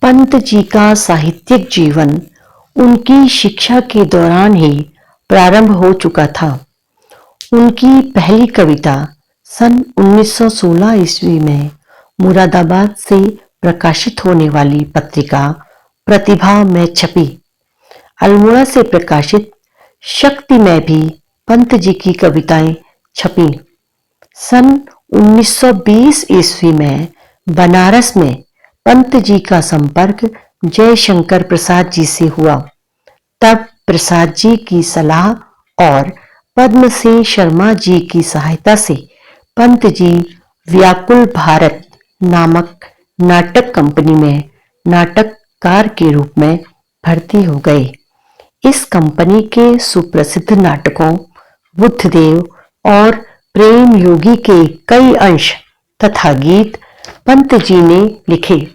पंत जी का साहित्यिक जीवन उनकी शिक्षा के दौरान ही प्रारंभ हो चुका था। उनकी पहली कविता सन 1916 ईस्वी में मुरादाबाद से प्रकाशित होने वाली पत्रिका प्रतिभा में छपी। अल्मोड़ा से प्रकाशित शक्ति में भी पंत जी की कविताएं छपी। सन 1920 ईस्वी में बनारस में पंत जी का संपर्क जयशंकर प्रसाद जी से हुआ। तब प्रसाद जी की सलाह और पद्म सिंह शर्मा जी की सहायता से पंत जी व्याकुल भारत नामक नाटक कंपनी में नाटककार के रूप में भर्ती हो गए। इस कंपनी के सुप्रसिद्ध नाटकों बुद्धदेव और प्रेम योगी के कई अंश तथा गीत पंत जी ने लिखे।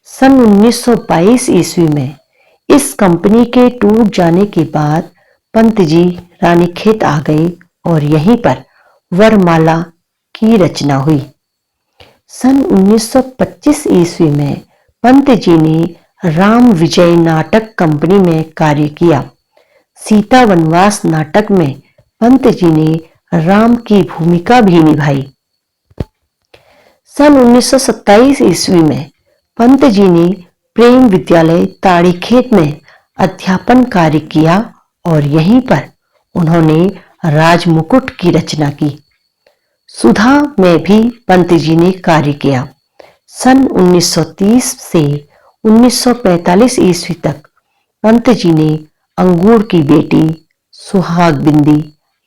सन 1922 ईस्वी में इस कंपनी के टूट जाने के बाद पंत जी रानीखेत आ गए और यहीं पर वरमाला की रचना हुई। सन 1925 ईस्वी में पंत जी ने राम विजय नाटक कंपनी में कार्य किया। सीता वनवास नाटक में पंत जी ने राम की भूमिका भी निभाई। सन 1927 ईस्वी में पंत जी ने प्रेम विद्यालय ताड़ीखेत में अध्यापन कार्य किया और यहीं पर उन्होंने राजमुकुट की रचना की। सुधा में भी पंत जी ने कार्य किया। सन 1930 से 1945 ईस्वी तक पंत जी ने अंगूर की बेटी, सुहाग बिंदी,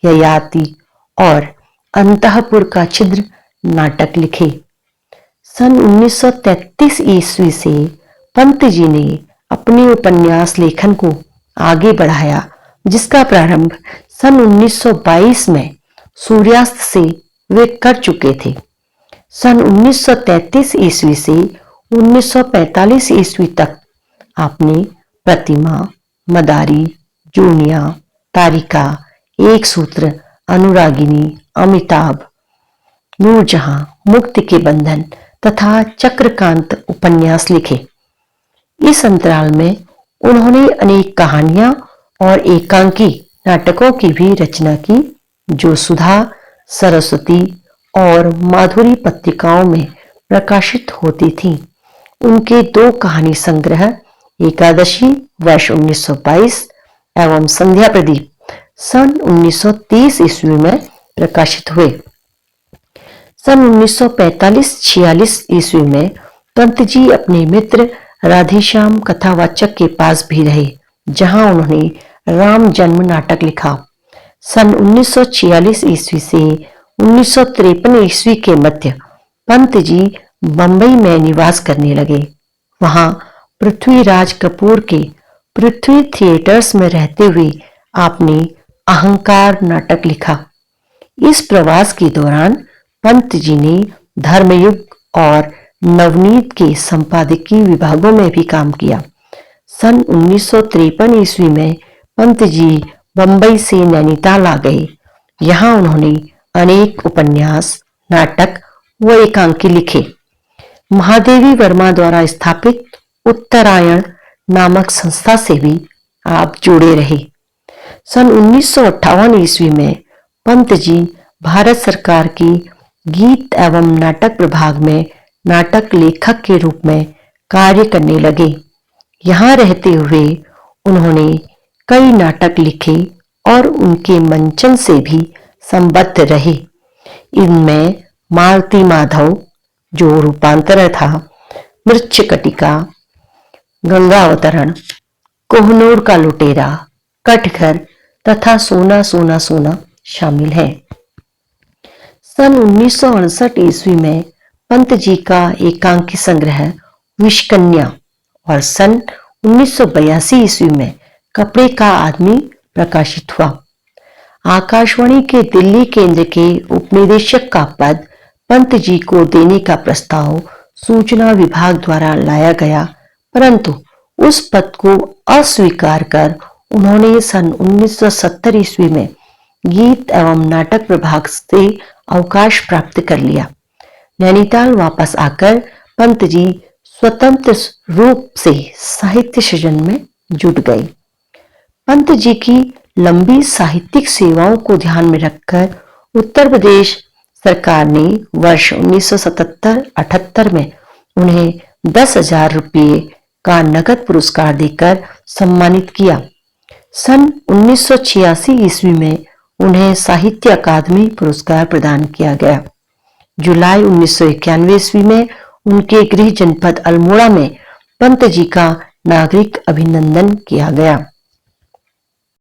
ययाति और अंतःपुर का छिद्र नाटक लिखे। सन 1933 ईस्वी से पंत जी ने अपने उपन्यास लेखन को आगे बढ़ाया, जिसका प्रारंभ सन 1922 में सूर्यास्त से वे कर चुके थे। सन 1933 ईस्वी से 1945 ईस्वी तक आपने प्रतिमा, मदारी, जूनिया, तारिका, एक सूत्र, अनुरागिनी, अमिताभ, नूरजहां, मुक्ति के बंधन तथा चक्रकांत उपन्यास लिखे। इस अंतराल में उन्होंने अनेक कहानियां और एकांकी नाटकों की भी रचना की, जो सुधा, सरस्वती और माधुरी पत्रिकाओं में प्रकाशित होती थीं। उनके दो कहानी संग्रह एकादशी वर्ष 1922 एवं संध्या प्रदीप सन 1930 ईस्वी में प्रकाशित हुए। सन 1945-46 ईस्वी में पंत जी अपने मित्र राधेश्याम कथावाचक के पास भी रहे, जहां उन्होंने राम जन्म नाटक लिखा। सन 1946 ईस्वी से 1953 ईस्वी के मध्य पंत जी बंबई में निवास करने लगे। वहां पृथ्वीराज कपूर के पृथ्वी थिएटर्स में रहते हुए आपने अहंकार नाटक लिखा। इस प्रवास के दौरान पंत जी ने धर्मयुग और नवनीत के संपादकीय विभागों में भी काम किया। सन 1953 ईस्वी में पंत जी बंबई से नैनीताल आ गए। यहाँ उन्होंने अनेक उपन्यास, नाटक व एकांकी लिखे। महादेवी वर्मा द्वारा स्थापित उत्तरायण नामक संस्था से भी आप जुड़े रहे। सन 1958 ईस्वी में पंत जी भारत सरकार की गीत एवं नाटक प्रभाग में नाटक लेखक के रूप में कार्य करने लगे। यहाँ रहते हुए उन्होंने कई नाटक लिखे और उनके मंचन से भी संबद्ध रहे। इनमें मालती माधव, जो रूपांतरण था, मृच्छकटिका, गंगावतरण, कोहनूर का लुटेरा, कटघर तथा सोना सोना सोना शामिल हैं। सन 1968 ईस्वी में पंत जी का एकांकी संग्रह विषकन्या और सन 1982 ईस्वी में कपड़े का आदमी प्रकाशित हुआ। आकाशवाणी के दिल्ली केंद्र के उपनिदेशक का पद पंत जी को देने का प्रस्ताव सूचना विभाग द्वारा लाया गया, परंतु उस पद को अस्वीकार कर उन्होंने सन 1970 ईस्वी में गीत एवं नाटक प्रभाग से अवकाश प्राप्त कर लिया। नैनीताल वापस आकर पंत जी स्वतंत्र रूप से साहित्य सृजन में जुट गई। पंत जी की लंबी साहित्यिक सेवाओं को ध्यान में रखकर उत्तर प्रदेश सरकार ने वर्ष 1977-78 में उन्हें 10,000 रुपये का नकद पुरस्कार देकर सम्मानित किया। सन 1986 ईस्वी में उन्हें साहित्य अकादमी पुरस्कार प्रदान किया गया। जुलाई 1991 ईस्वी में उनके गृह जनपद अल्मोड़ा में पंत जी का नागरिक अभिनंदन किया गया।